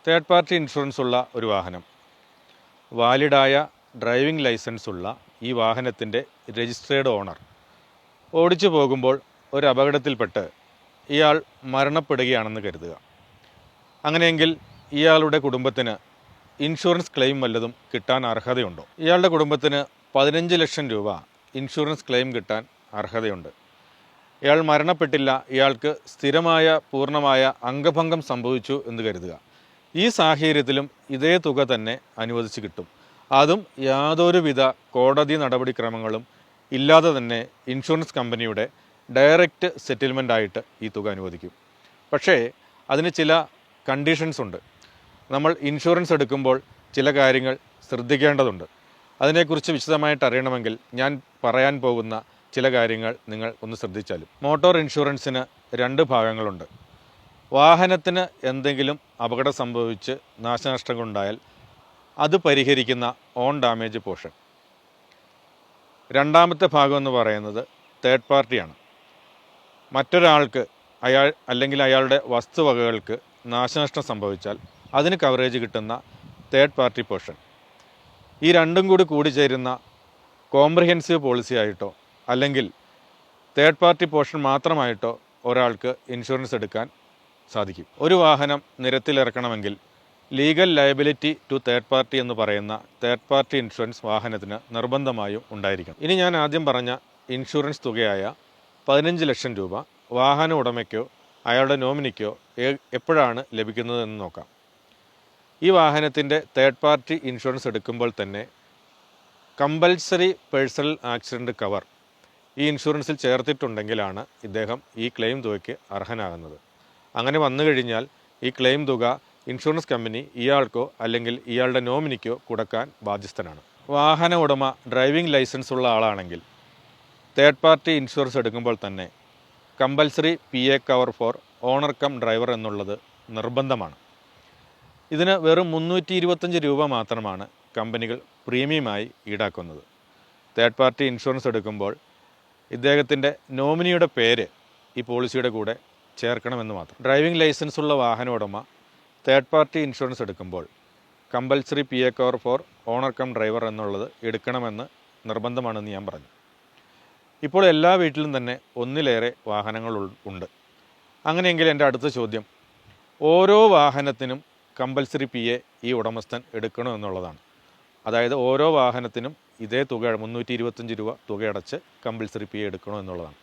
Third party insurance ഉള്ള ഒരു വാഹനം, വാലിഡായ ഡ്രൈവിംഗ് ലൈസൻസ് ഉള്ള ഈ വാഹനത്തിൻ്റെ രജിസ്ട്രേഡ് ഓണർ ഓടിച്ചു പോകുമ്പോൾ ഒരു അപകടത്തിൽപ്പെട്ട് ഇയാൾ മരണപ്പെടുകയാണെന്ന് കരുതുക. അങ്ങനെയെങ്കിൽ ഇയാളുടെ കുടുംബത്തിന് ഇൻഷുറൻസ് ക്ലെയിം വല്ലതും കിട്ടാൻ അർഹതയുണ്ടോ? ഇയാളുടെ കുടുംബത്തിന് 15 ലക്ഷം രൂപ ഇൻഷുറൻസ് ക്ലെയിം കിട്ടാൻ അർഹതയുണ്ട്. ഇയാൾ മരണപ്പെട്ടില്ല, ഇയാൾക്ക് സ്ഥിരമായ പൂർണ്ണമായ അംഗഭംഗം സംഭവിച്ചു എന്ന് കരുതുക. ഈ സാഹചര്യത്തിലും ഇതേ തുക തന്നെ അനുവദിച്ച് കിട്ടും. അതും യാതൊരുവിധ കോടതി നടപടിക്രമങ്ങളും ഇല്ലാതെ തന്നെ ഇൻഷുറൻസ് കമ്പനിയുടെ ഡയറക്റ്റ് സെറ്റിൽമെൻ്റ് ആയിട്ട് ഈ തുക അനുവദിക്കും. പക്ഷേ അതിന് ചില കണ്ടീഷൻസ് ഉണ്ട്. നമ്മൾ ഇൻഷുറൻസ് എടുക്കുമ്പോൾ ചില കാര്യങ്ങൾ ശ്രദ്ധിക്കേണ്ടതുണ്ട്. അതിനെക്കുറിച്ച് വിശദമായിട്ട് അറിയണമെങ്കിൽ ഞാൻ പറയാൻ പോകുന്ന ചില കാര്യങ്ങൾ നിങ്ങൾ ഒന്ന് ശ്രദ്ധിച്ചാലും. മോട്ടോർ ഇൻഷുറൻസിന് 2 ഭാഗങ്ങളുണ്ട്. വാഹനത്തിന് എന്തെങ്കിലും അപകടം സംഭവിച്ച് നാശനഷ്ടങ്ങളുണ്ടായാൽ അത് പരിഹരിക്കുന്ന ഓൺ ഡാമേജ് പോർഷൻ. രണ്ടാമത്തെ ഭാഗം എന്ന് പറയുന്നത് തേർഡ് പാർട്ടിയാണ്. മറ്റൊരാൾക്ക് അല്ലെങ്കിൽ അയാളുടെ വസ്തുവകകൾക്ക് നാശനഷ്ടം സംഭവിച്ചാൽ അതിന് കവറേജ് കിട്ടുന്ന തേർഡ് പാർട്ടി പോർഷൻ. ഈ രണ്ടും കൂടി ചേരുന്ന കോംപ്രിഹെൻസീവ് പോളിസി ആയിട്ടോ അല്ലെങ്കിൽ തേർഡ് പാർട്ടി പോർഷൻ മാത്രമായിട്ടോ ഒരാൾക്ക് ഇൻഷുറൻസ് എടുക്കാൻ സാധിക്കും. ഒരു വാഹനം നിരത്തിലിറക്കണമെങ്കിൽ legal liability to third party എന്ന് പറയുന്ന തേർഡ് പാർട്ടി ഇൻഷുറൻസ് വാഹനത്തിന് നിർബന്ധമായും ഉണ്ടായിരിക്കണം. ഇനി ഞാൻ ആദ്യം പറഞ്ഞ ഇൻഷുറൻസ് തുകയായ 15 ലക്ഷം രൂപ വാഹന ഉടമയ്ക്കോ അയാളുടെ നോമിനിക്കോ എപ്പോഴാണ് ലഭിക്കുന്നതെന്ന് നോക്കാം. ഈ വാഹനത്തിൻ്റെ തേർഡ് പാർട്ടി ഇൻഷുറൻസ് എടുക്കുമ്പോൾ തന്നെ കമ്പൽസറി പേഴ്സണൽ ആക്സിഡൻറ്റ് കവർ ഈ ഇൻഷുറൻസിൽ ചേർത്തിട്ടുണ്ടെങ്കിലാണ് ഇദ്ദേഹം ഈ ക്ലെയിം തുകയ്ക്ക് അർഹനാകുന്നത്. അങ്ങനെ വന്നു കഴിഞ്ഞാൽ ഈ ക്ലെയിം തുക ഇൻഷുറൻസ് കമ്പനി ഇയാൾക്കോ അല്ലെങ്കിൽ ഇയാളുടെ നോമിനിക്കോ കൊടുക്കാൻ ബാധ്യസ്ഥനാണ്. വാഹന ഉടമ ഡ്രൈവിംഗ് ലൈസൻസ് ഉള്ള ആളാണെങ്കിൽ തേർഡ് പാർട്ടി ഇൻഷുറൻസ് എടുക്കുമ്പോൾ തന്നെ compulsory PA cover for owner cum driver എന്നുള്ളത് നിർബന്ധമാണ്. ഇതിന് വെറും 325 രൂപ മാത്രമാണ് കമ്പനികൾ പ്രീമിയമായി ഈടാക്കുന്നത്. തേർഡ് പാർട്ടി ഇൻഷുറൻസ് എടുക്കുമ്പോൾ ഇദ്ദേഹത്തിൻ്റെ നോമിനിയുടെ പേര് ഈ പോളിസിയുടെ കൂടെ ചേർക്കണമെന്ന് മാത്രം. ഡ്രൈവിംഗ് ലൈസൻസ് ഉള്ള വാഹന ഉടമ തേർഡ് പാർട്ടി ഇൻഷുറൻസ് എടുക്കുമ്പോൾ compulsory PA cover for owner cum driver എന്നുള്ളത് എടുക്കണമെന്ന് നിർബന്ധമാണെന്ന് ഞാൻ പറഞ്ഞു. ഇപ്പോൾ എല്ലാ വീട്ടിലും തന്നെ ഒന്നിലേറെ വാഹനങ്ങൾ ഉണ്ട്. അങ്ങനെയെങ്കിൽ എൻ്റെ അടുത്ത ചോദ്യം, ഓരോ വാഹനത്തിനും കമ്പൽസറി PA ഈ ഉടമസ്ഥൻ എടുക്കണമെന്നുള്ളതാണ്. അതായത് ഓരോ വാഹനത്തിനും ഇതേ തുക 325 രൂപ തുകയടച്ച് കമ്പൽസറി PA എടുക്കണമെന്നുള്ളതാണ്.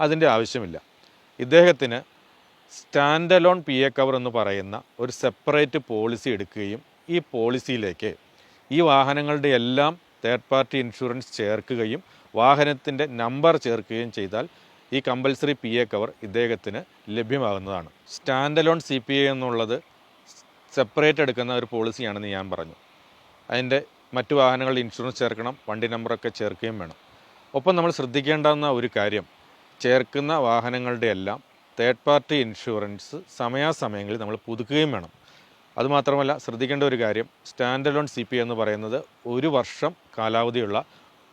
അതിൻ്റെ ആവശ്യമില്ല. ഇദ്ദേഹത്തിന് സ്റ്റാൻഡ് അലോൺ PA കവർ എന്ന് പറയുന്ന ഒരു സെപ്പറേറ്റ് പോളിസി എടുക്കുകയും ഈ പോളിസിയിലേക്ക് ഈ വാഹനങ്ങളുടെ എല്ലാം തേർഡ് പാർട്ടി ഇൻഷുറൻസ് ചേർക്കുകയും വാഹനത്തിൻ്റെ നമ്പർ ചേർക്കുകയും ചെയ്താൽ ഈ കമ്പൽസറി PA കവർ ഇദ്ദേഹത്തിന് ലഭ്യമാകുന്നതാണ്. സ്റ്റാൻഡ് അലോൺ CPA എന്നുള്ളത് സെപ്പറേറ്റ് എടുക്കുന്ന ഒരു പോളിസിയാണെന്ന് ഞാൻ പറഞ്ഞു. അതിൻ്റെ മറ്റു വാഹനങ്ങളുടെ ഇൻഷുറൻസ് ചേർക്കണം, വണ്ടി നമ്പറൊക്കെ ചേർക്കുകയും വേണം. ഒപ്പം നമ്മൾ ശ്രദ്ധിക്കേണ്ടുന്ന ഒരു കാര്യം, ചേർക്കുന്ന വാഹനങ്ങളുടെ എല്ലാം തേർഡ് പാർട്ടി ഇൻഷുറൻസ് സമയാസമയങ്ങളിൽ നമ്മൾ പുതുക്കുകയും വേണം. അതുമാത്രമല്ല, ശ്രദ്ധിക്കേണ്ട ഒരു കാര്യം, സ്റ്റാൻഡ് അലോൺ CPA എന്ന് പറയുന്നത് 1 വർഷം കാലാവധിയുള്ള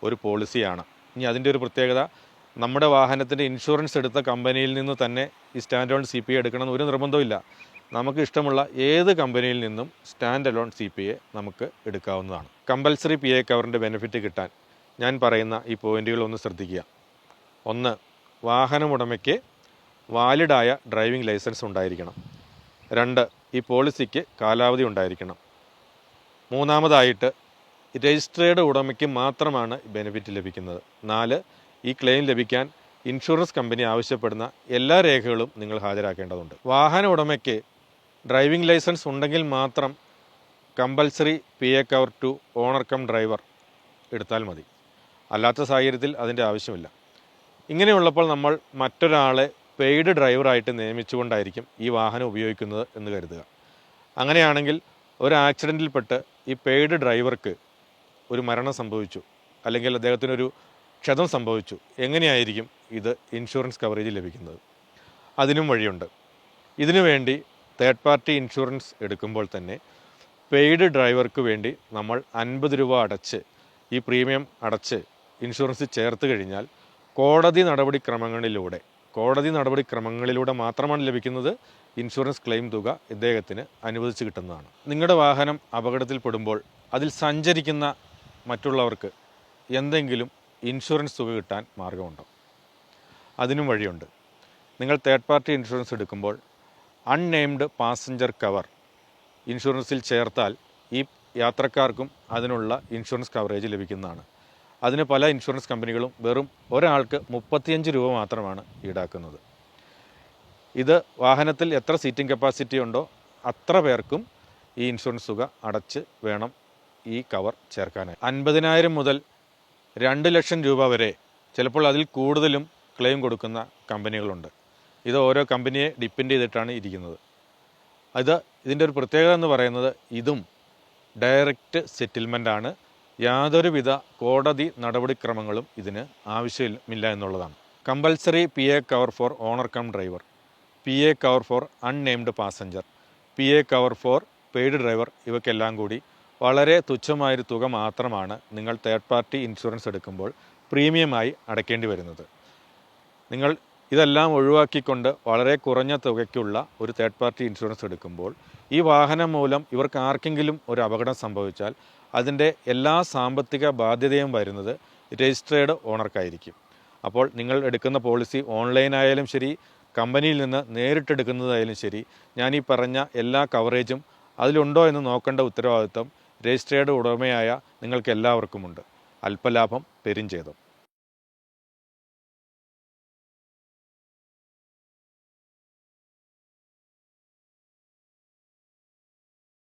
ഒരു പോളിസിയാണ്. ഇനി അതിൻ്റെ ഒരു പ്രത്യേകത, നമ്മുടെ വാഹനത്തിൻ്റെ ഇൻഷുറൻസ് എടുത്ത കമ്പനിയിൽ നിന്ന് തന്നെ ഈ സ്റ്റാൻഡ് അലോൺ CPA എടുക്കണമെന്ന് ഒരു നിർബന്ധമില്ല. നമുക്ക് ഇഷ്ടമുള്ള ഏത് കമ്പനിയിൽ നിന്നും സ്റ്റാൻഡ് അലോൺ CPA നമുക്ക് എടുക്കാവുന്നതാണ്. കമ്പൽസറി PA കവറിൻ്റെ ബെനിഫിറ്റ് കിട്ടാൻ ഞാൻ പറയുന്ന ഈ പോയിന്റുകളൊന്ന് ശ്രദ്ധിക്കുക. 1, വാഹനമുടമയ്ക്ക് വാലിഡായ ഡ്രൈവിംഗ് ലൈസൻസ് ഉണ്ടായിരിക്കണം. 2, ഈ പോളിസിക്ക് കാലാവധി ഉണ്ടായിരിക്കണം. 3, രജിസ്ട്രേഡ് ഉടമയ്ക്ക് മാത്രമാണ് ബെനിഫിറ്റ് ലഭിക്കുന്നത്. 4, ഈ ക്ലെയിം ലഭിക്കാൻ ഇൻഷുറൻസ് കമ്പനി ആവശ്യപ്പെടുന്ന എല്ലാ രേഖകളും നിങ്ങൾ ഹാജരാക്കേണ്ടതുണ്ട്. വാഹന ഉടമയ്ക്ക് ഡ്രൈവിംഗ് ലൈസൻസ് ഉണ്ടെങ്കിൽ മാത്രം compulsory PA cover to owner cum driver എടുത്താൽ മതി. അല്ലാത്ത സാഹചര്യത്തിൽ അതിൻ്റെ ആവശ്യമില്ല. ഇങ്ങനെയുള്ളപ്പോൾ നമ്മൾ മറ്റൊരാളെ പെയ്ഡ് ഡ്രൈവറായിട്ട് നിയമിച്ചുകൊണ്ടായിരിക്കും ഈ വാഹനം ഉപയോഗിക്കുന്നത് എന്ന് കരുതുക. അങ്ങനെയാണെങ്കിൽ ഒരു ആക്സിഡൻറ്റിൽപ്പെട്ട് ഈ പെയ്ഡ് ഡ്രൈവർക്ക് ഒരു മരണം സംഭവിച്ചു, അല്ലെങ്കിൽ അദ്ദേഹത്തിനൊരു ക്ഷതം സംഭവിച്ചു, എങ്ങനെയായിരിക്കും ഇത് ഇൻഷുറൻസ് കവറേജ് ലഭിക്കുന്നത്? അതിനും വഴിയുണ്ട്. ഇതിനു വേണ്ടി തേർഡ് പാർട്ടി ഇൻഷുറൻസ് എടുക്കുമ്പോൾ തന്നെ പെയ്ഡ് ഡ്രൈവർക്ക് വേണ്ടി നമ്മൾ 50 രൂപ അടച്ച് ഈ പ്രീമിയം അടച്ച് ഇൻഷുറൻസ് ചേർത്ത് കഴിഞ്ഞാൽ കോടതി നടപടിക്രമങ്ങളിലൂടെ കോടതി നടപടിക്രമങ്ങളിലൂടെ മാത്രമാണ് ലഭിക്കുന്നത്. ഇൻഷുറൻസ് ക്ലെയിം തുക ഇദ്ദേഹത്തിന് അനുവദിച്ച് കിട്ടുന്നതാണ്. നിങ്ങളുടെ വാഹനം അപകടത്തിൽപ്പെടുമ്പോൾ അതിൽ സഞ്ചരിക്കുന്ന മറ്റുള്ളവർക്ക് എന്തെങ്കിലും ഇൻഷുറൻസ് തുക കിട്ടാൻ മാർഗമുണ്ടോ? അതിനും വഴിയുണ്ട്. നിങ്ങൾ തേർഡ് പാർട്ടി ഇൻഷുറൻസ് എടുക്കുമ്പോൾ അൺനെയിംഡ് പാസഞ്ചർ കവർ ഇൻഷുറൻസിൽ ചേർത്താൽ ഈ യാത്രക്കാർക്കും അതിനുള്ള ഇൻഷുറൻസ് കവറേജ് ലഭിക്കുന്നതാണ്. അതിന് പല ഇൻഷുറൻസ് കമ്പനികളും വെറും ഒരാൾക്ക് 35 രൂപ മാത്രമാണ് ഈടാക്കുന്നത്. ഇത് വാഹനത്തിൽ എത്ര സീറ്റിംഗ് കപ്പാസിറ്റി ഉണ്ടോ അത്ര പേർക്കും ഈ ഇൻഷുറൻസ് തുക അടച്ച് വേണം ഈ കവർ ചേർക്കാനായി. 50,000 മുതൽ 2 ലക്ഷം രൂപ വരെ, ചിലപ്പോൾ അതിൽ കൂടുതലും ക്ലെയിം കൊടുക്കുന്ന കമ്പനികളുണ്ട്. ഇത് ഓരോ കമ്പനിയെ ഡിപ്പെൻഡ് ചെയ്തിട്ടാണ് ഇരിക്കുന്നത്. ഇതിൻ്റെ ഒരു പ്രത്യേകത എന്ന് പറയുന്നത് ഇതും ഡയറക്റ്റ് സെറ്റിൽമെൻ്റാണ്. യാതൊരുവിധ കോടതി നടപടിക്രമങ്ങളും ഇതിന് ആവശ്യമില്ല എന്നുള്ളതാണ്. Compulsory PA cover for owner cum driver, PA cover for unnamed passenger, PA cover for paid driver, ഇവയ്ക്കെല്ലാം കൂടി വളരെ തുച്ഛമായൊരു തുക മാത്രമാണ് നിങ്ങൾ തേർഡ് പാർട്ടി ഇൻഷുറൻസ് എടുക്കുമ്പോൾ പ്രീമിയമായി അടയ്ക്കേണ്ടി വരുന്നത്. നിങ്ങൾ ഇതെല്ലാം ഒഴിവാക്കിക്കൊണ്ട് വളരെ കുറഞ്ഞ തുകയ്ക്കുള്ള ഒരു തേർഡ് പാർട്ടി ഇൻഷുറൻസ് എടുക്കുമ്പോൾ ഈ വാഹനം മൂലം ഇവർക്ക് ആർക്കെങ്കിലും ഒരു അപകടം സംഭവിച്ചാൽ അതിൻ്റെ എല്ലാ സാമ്പത്തിക ബാധ്യതയും വരുന്നത് രജിസ്ട്രേഡ് ഓണർക്കായിരിക്കും. അപ്പോൾ നിങ്ങൾ എടുക്കുന്ന പോളിസി ഓൺലൈനായാലും ശരി, കമ്പനിയിൽ നിന്ന് നേരിട്ടെടുക്കുന്നതായാലും ശരി, ഞാൻ ഈ പറഞ്ഞ എല്ലാ കവറേജും അതിലുണ്ടോ എന്ന് നോക്കേണ്ട ഉത്തരവാദിത്വം രജിസ്ട്രേഡ് ഉടമയായ നിങ്ങൾക്ക് എല്ലാവർക്കുമുണ്ട്. അല്പലാഭം പെരുംചേതം.